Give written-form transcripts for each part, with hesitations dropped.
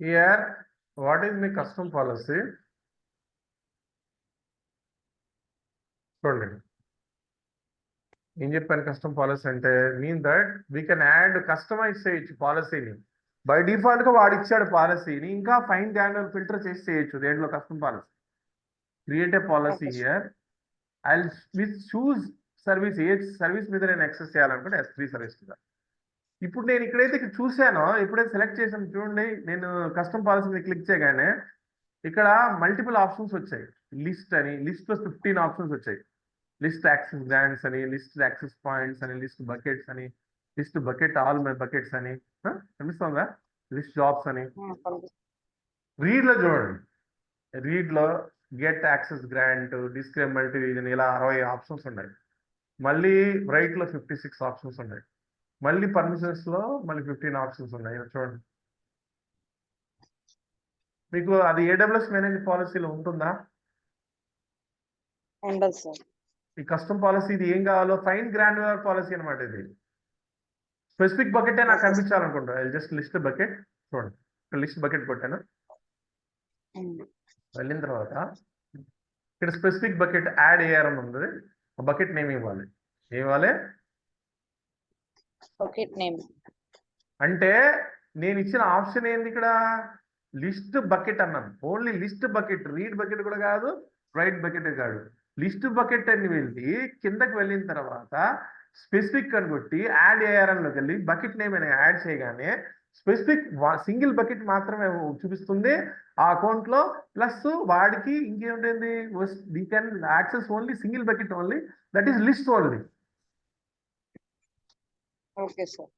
Here, what is my custom policy? చూడండి ఏం చెప్పాను కస్టమ్ పాలసీ అంటే mean that we can add customize చేయొచ్చు పాలసీని. బై డిఫాల్ట్ గా వాడు ఇచ్చాడు పాలసీని, ఇంకా ఫైన్ గ్రాన్యులర్ ఫిల్టర్ చేసి చేయొచ్చు దేంట్లో custom policy. Create a policy here. I choose service. A service మీద నేను యాక్సెస్ చేయాలనుకుంటే S3 సర్వీస్ మీద. ఇప్పుడు నేను ఇక్కడైతే చూసానో, ఎప్పుడైతే సెలెక్ట్ చేసాను చూడండి, నేను కస్టమ్ పాలసీ మీద క్లిక్ చేయగానే ఇక్కడ మల్టిపుల్ ఆప్షన్స్ వచ్చాయి. లిస్ట్ అని, లిస్ట్ లో 15 ఆప్షన్స్ వచ్చాయి. లిస్ట్ యాక్సెస్ గ్రాంట్స్ అని, లిస్ట్ యాక్సెస్ పాయింట్స్ అని, లిస్ట్ బకెట్స్ అని, list bucket all my buckets అని కనిపిస్తుందా, లిస్ట్ జాబ్స్ అని. రీడ్ లో చూడండి, రీడ్ లో get access grant, describe multi reason, ఇలా 60 ఆప్షన్స్ ఉన్నాయి. మళ్ళీ రైట్ లో 56 ఆప్షన్స్ ఉన్నాయి. మళ్ళీ పర్మిషన్స్ లో మళ్ళీ 15 ఆప్షన్స్ ఉన్నాయి. చూడండి, మీకు అది AWS మేనేజ్ పాలసీలో ఉంటుందా? ఉండదు సార్. ఈ కస్టమ్ పాలసీ ఇది ఏం కావాలో ఫైన్ గ్రాన్యులర్ పాలసీ అనమాట. ఇది స్పెసిఫిక్ బకెటే నాకు కనిపించాలనుకుంటా. జస్ట్ లిస్ట్ బకెట్ చూడండి, లిస్ట్ బకెట్ కొట్టాను. వెళ్ళిన తర్వాత ఇక్కడ స్పెసిఫిక్ బకెట్ యాడ్ AR అని ఉంది. ఆ బకెట్ నేమ్ ఇవ్వాలి. ఏం ఇవ్వాలి? Bucket name. అంటే నేను ఇచ్చిన ఆప్షన్ ఏంది ఇక్కడ? లిస్ట్ బకెట్ అన్నాను. Only list bucket, read bucket కూడా కాదు, రైట్ బకెట్ కాదు. లిస్ట్ బకెట్ అని వెళ్ళి కిందకి వెళ్ళిన తర్వాత స్పెసిఫిక్ అని కొట్టి యాడ్ AR లోకి వెళ్ళి బకెట్ నేమ్ అని యాడ్ చేయగానే స్పెసిఫిక్ సింగిల్ బకెట్ మాత్రమే చూపిస్తుంది ఆ అకౌంట్ లో. ప్లస్ వాడికి ఇంకేమిటండి, we can access only single bucket only, that is list only. Okay sir.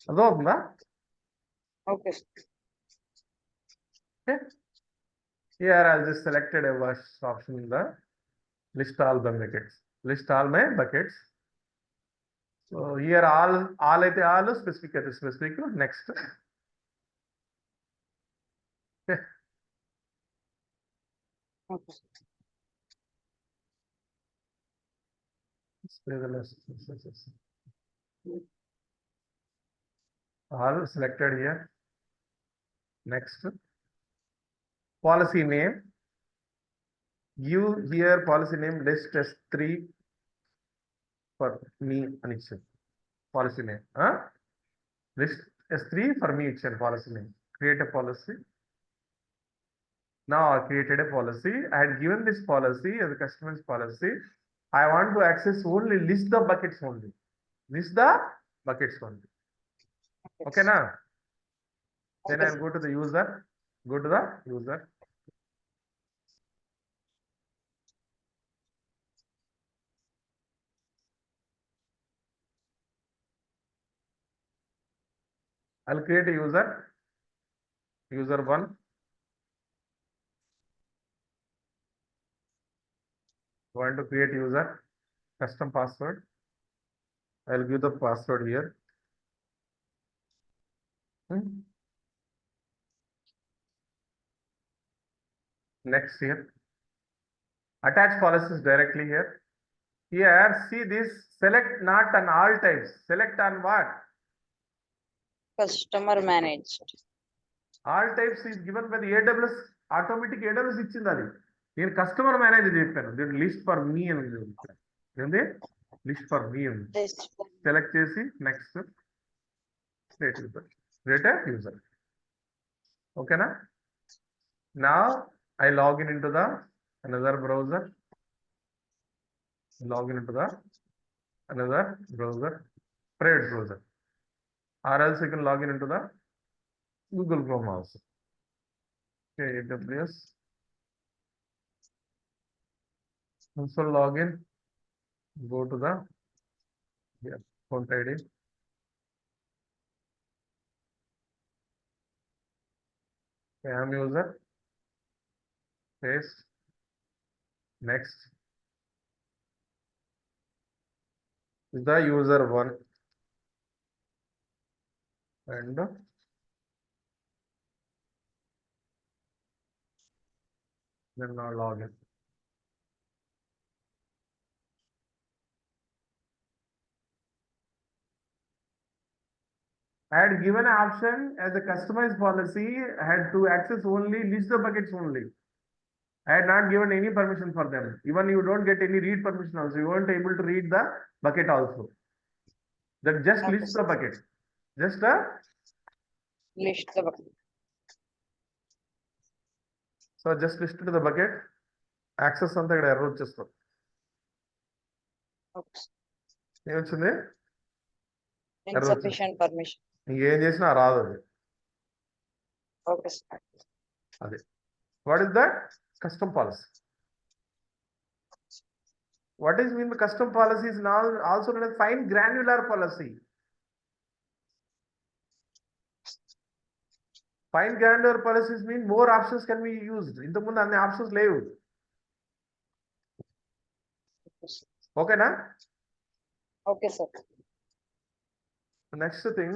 అర్థమవుతుందా? Okay sir. Okay. Here I'll just selected a wash option in the list all the buckets. List all my buckets. So here all అయితే all, specific అయితే specific. Next. Okay. Okay. Display the list. All selected here. Next. Policy name. Give here policy name list S3 for me అని ఇచ్చాను policy name. List S3 for me ఇచ్చాను policy name. Create a policy. Now I created a policy. I had given this policy as a customer's policy. I want to access only list the buckets only. List the buckets only. Okay now. Then I'll go to the user. Go to the user. I'll create a user. User 1. Want to create user. Custom password. I'll give the password here. Next here. Attach policies directly here. Here, see this, select not on all types. Select on what? Customer managed. All types is given by the AWS. Automatic AWS ఇచ్చింది అది. నేను customer manager చెప్పాను. దీని list for me అని చెప్పాను. ఏంది? List for me అని select చేసి next create user. Create a user. ఓకేనా? నా I log in into the another browser. Log in into the another browser, private browser, or else you can log in into the Google Chrome also. Okay, AWS. Also log in. Go to the account ID. I am user. Paste. Next. Is the user 1 and then now log in. had given an option as a customized policy, had to access only list the buckets only. I had not given any permission for them. Even you don't get any read permission also. You weren't able to read the bucket also. That just Okay, lists the sir. bucket. Just a List the bucket. so just listed the bucket. Access అంతా ఇక్కడ error వచ్చేస్తుంది. Okay, sir. ఏమొచ్చింది? Insufficient permission. ఇంకేం చేసినా రాదు అది. Okay, sir. అదే. What is that? Custom policy. What is mean by custom policy is now also known as fine granular policy. Fine granular policies mean more options can be used. ఇంతకుముందు అన్ని options లేవు. ఓకేనా? Okay, sir. Next thing.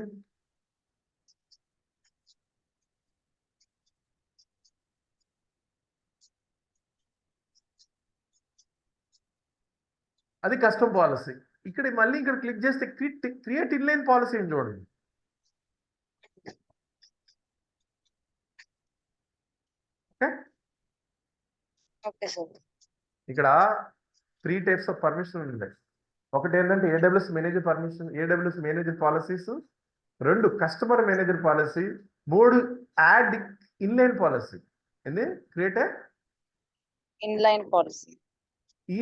అది custom policy. ఇక్కడ మళ్ళీ ఇక్కడ click చేస్తే create inline policy చూడండి. Okay, sir. ఇక్కడ 3 టైప్స్ ఆఫ్ పర్మిషన్ ఉన్నాయి. ఒకటి ఏంటంటే AWS manager permission, AWS manager policies, 2 customer manager policy, 3 add inline policy. ఏంది? Create Inline policy.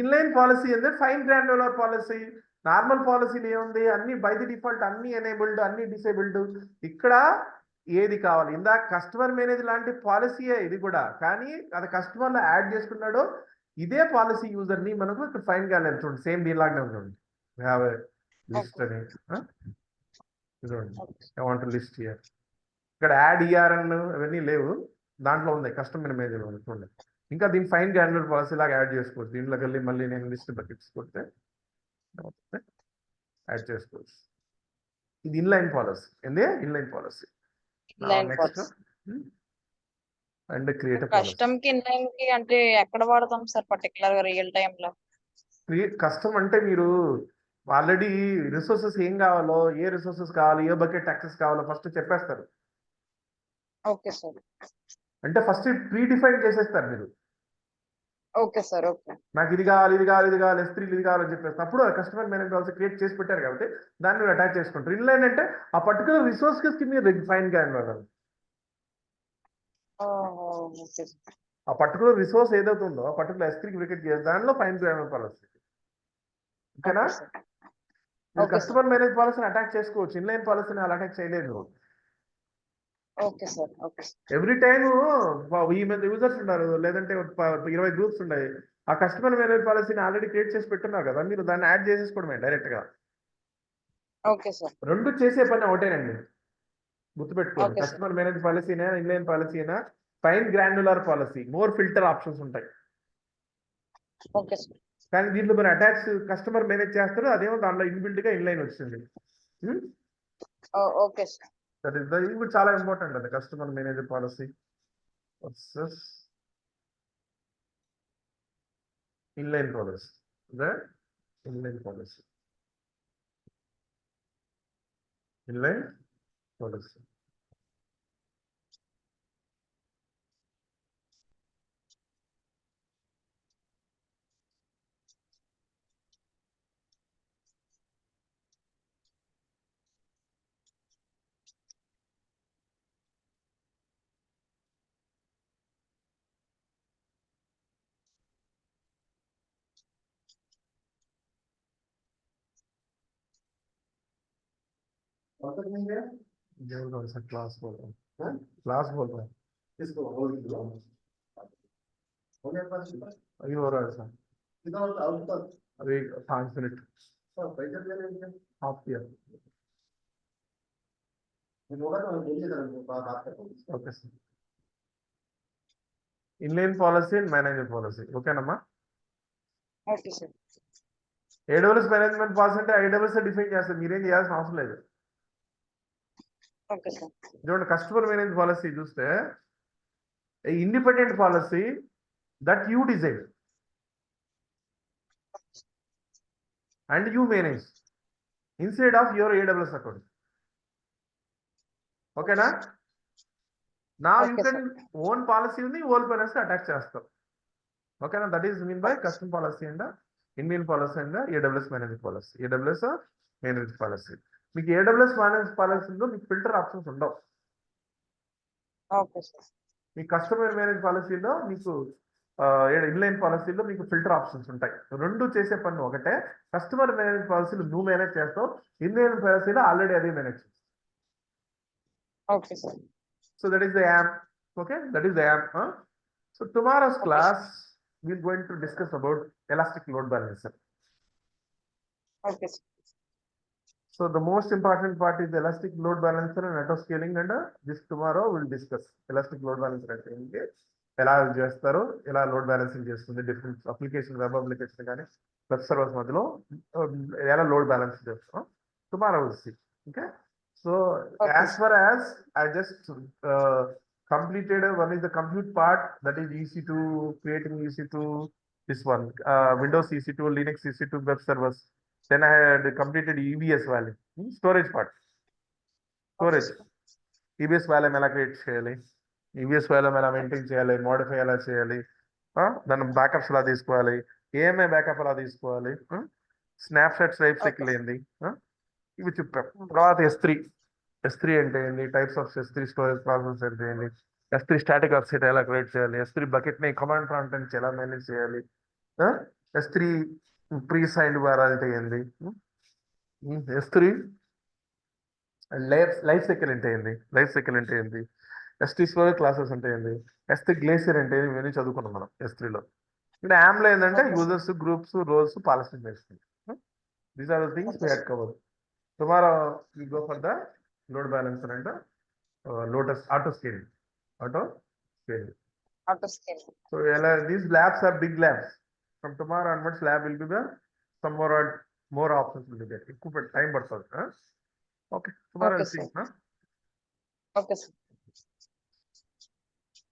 Inline policy అంటే ఫైన్ గ్రాన్యులర్ పాలసీ. నార్మల్ పాలసీలు ఏముంది? అన్ని బై ది డిఫాల్ట్ అన్ని ఎనేబుల్డ్, అన్ని డిసేబుల్డ్. ఇక్కడ ఏది కావాలి? ఇందాక కస్టమర్ మేనేజర్ లాంటి పాలసీయే ఇది కూడా, కానీ అది కస్టమర్లో యాడ్ చేసుకున్నాడో ఇదే పాలసీ యూజర్ ని మనకు ఇక్కడ ఫైన్ గ్రాన్యులర్ చూడండి, సేమ్ దీనిలాగానే ఉంటుంది. లిస్ట్ అని చూడండి, ఐ వాంట్ లిస్ట్ హియర్. ఇక్కడ యాడ్ ఈఆర్ఎన్ అవన్నీ లేవు, దాంట్లో ఉంది కస్టమర్ మేనేజర్ చూడండి. ఇంకా దీని ఫైన్ గ్రాన్యులర్ పాలసీ లాగా యాడ్ చేసుకోవచ్చు. దీంట్లోకి వెళ్ళి మళ్ళీ నేను లిస్ట్ బకెట్స్ కొడితే యాడ్ చేసుకోవచ్చు. ఇది ఇన్లైన్ పాలసీ. ఏంది? Inline policy. Inline next policy. And create custom కి ఇన్లైన్ కి అంటే ఎక్కడ వాడతాం సార్ పర్టికులర్ గా రియల్ టైమ్ లో? కస్టమ్ అంటే మీరు ఆల్రెడీ రిసోర్సెస్ ఏం కావాలో, ఏ రిసోర్సెస్ కావాలి, ఏ బకెట్ యాక్సెస్ కావాలో ఫస్ట్ చెప్పేస్తారు. Okay sir. అంటే ఫస్ట్ ప్రీ డిఫైన్ చేసేస్తారు మీరు. Okay sir. ఓకే. నాకు ఇది కావాలి, ఇది కావాలి, ఇది కావాలి, S3 ఇది కావాలని చెప్పేసి అప్పుడు కస్టమర్ మేనేజర్ ఆల్సో క్రియేట్ చేసి పెట్టారు కాబట్టి దాన్ని మీరు అటాచ్ చేసుకుంటారు. ఇన్లైన్ అంటే ఆ పర్టికులర్ రిసోర్సెస్ కి మీరు ఫైన్ గ్రాన్యులర్. ఆ పర్టికులర్ రిసోర్స్ ఏదైతే ఉందో ఆ పర్టికులర్ S3కి వికెట్ చేసి దానిలో ఫైన్ గ్రాన్యులర్ పాలసీ. ఓకేనా? కస్టమర్ మేనేజ్ పాలసీని అటాక్ చేసుకోవచ్చు, ఇన్లైన్ పాలసీని అలా అటాక్ చేయలేదు. Okay sir. Okay. Every time ఈ మంది యూజర్స్ ఉన్నారు, లేదంటే 20 గ్రూప్స్ ఉన్నాయి. ఆ కస్టమర్ మేనేజ్ పాలసీని ఆల్రెడీ క్రియేట్ చేసి పెట్టున్నారు కదా, మీరు దాన్ని యాడ్ చేసేసుకోవడమే డైరెక్ట్ గా. Okay sir. 2 చేసే పని ఒకటేనండి, గుర్తుపెట్టుకోండి. Okay, sir. Customer manage policy అయినా, ఇన్లైన్ పాలసీ అయినా, fine granular policy, more filter options ఉంటాయి. Okay sir. కానీ దీంట్లో మీరు అటాచ్ కస్టమర్ మేనేజ్ చేస్తారు, అదేమో దాంట్లో ఇన్బిల్ట్ గా ఇన్లైన్ వచ్చింది. Okay sir. దట్ ఇస్ ఇది కూడా చాలా ఇంపార్టెంట్ అండి, customer manager policy versus inline policy. Inline policy, inline policy. Class बोल रहा हूँ, क्लास बोल रहा हूँ। अभी हो रहा है सर, अभी 5 मिनट हाफ किया। Okay sir. Inline policy and manager policy ఓకేనమ్మా. Okay sir. AWS management policy అంటే AWS డిఫైన్ చేస్తారు, మీరేం చేయాల్సిన అవసరం లేదు. Okay sir. చూడండి, కస్టమర్ మేనేజ్ పాలసీ చూస్తే independent policy that you design and you manage inside of your AWS account. ఓకేనా? Now you Okay, can own policy ఉంది, ఓన్ పాలసీ అటాచ్ చేస్తాం. ఓకేనా? That is mean by Okay. Custom policy and Indian policy and AWS manage policy. AWS manage policy. మీకు AWS manage పాలసీలో మీకు filter options ఉండవు. Okay, sir. మీ customer manage పాలసీలో మీకు inline పాలసీలో మీకు ఫిల్టర్ ఆప్షన్స్ ఉంటాయి. రెండు చేసే పని ఒకటే. కస్టమర్ మేనేజ్ పాలసీలో నువ్వు మేనేజ్ చేస్తావు, ఇన్లైన్ పాలసీలో ఆల్రెడీ అదే మేనేజ్ చేస్తావు. Okay, sir. So that is the app. Okay, that is the app. So tomorrow's Okay. class we're going to discuss about elastic load balancer. Okay, sir. So the most important part is the elastic load balancer and auto scaling, and this tomorrow we'll discuss elastic load balancer అంటే ఏంటి, ఎలా చేస్తారు, ఎలా load balancing చేస్తుంది, different application, web application కానీ web servers మధ్యలో ఎలా load balance చేస్తాం. Tomorrow will see. Okay. So Okay. as far as I just completed one is the compute part, that is EC2, creating EC2, this one Windows EC2, Linux EC2 web servers. Then I had completed EBS value, storage part. Storage. EBS value ఎలా create చేయాలి, EBS value ఎలా maintain చేయాలి, modify ఎలా చేయాలి, దాని backups ఎలా తీసుకోవాలి, AMI backup ఎలా తీసుకోవాలి, స్నాప్షాట్ లైఫ్ సైకిల్ ఏంది, ఇవి చెప్పాం. తర్వాత S3 అంటే ఏంటి, types of S3 storage process అంటే ఏంటి, S3 స్టాటిక్ ఆఫ్సెట్ ఎలా క్రియేట్ చేయాలి, S3 బకెట్ ని కమాండ్ ప్రాంప్ట్ నుంచి ఎలా మేనేజ్ చేయాలి, S3 ప్రీ సైన్డ్ బార్ అంటే ఏంది, S3 లైఫ్ సైకిల్ అంటే ఏంది, S3 స్టోరేజ్ క్లాసెస్ అంటే ఏంది, S3 గ్లేసియర్ అంటే ఏంది, ఇవన్నీ చదువుకున్నాం మనం S3లో. ఇక్కడ యామ్లో ఏంటంటే Okay. Users, groups, roles, policy చేస్తుంది. These are the things we had covered. Tomorrow we go for the load balancer and Lotus auto scaling. Auto scaling. So these labs are big labs. From tomorrow onwards, lab will be there. Some more options will be there. It could be time, but okay. Tomorrow Okay, I'll see. sir. Okay, sir.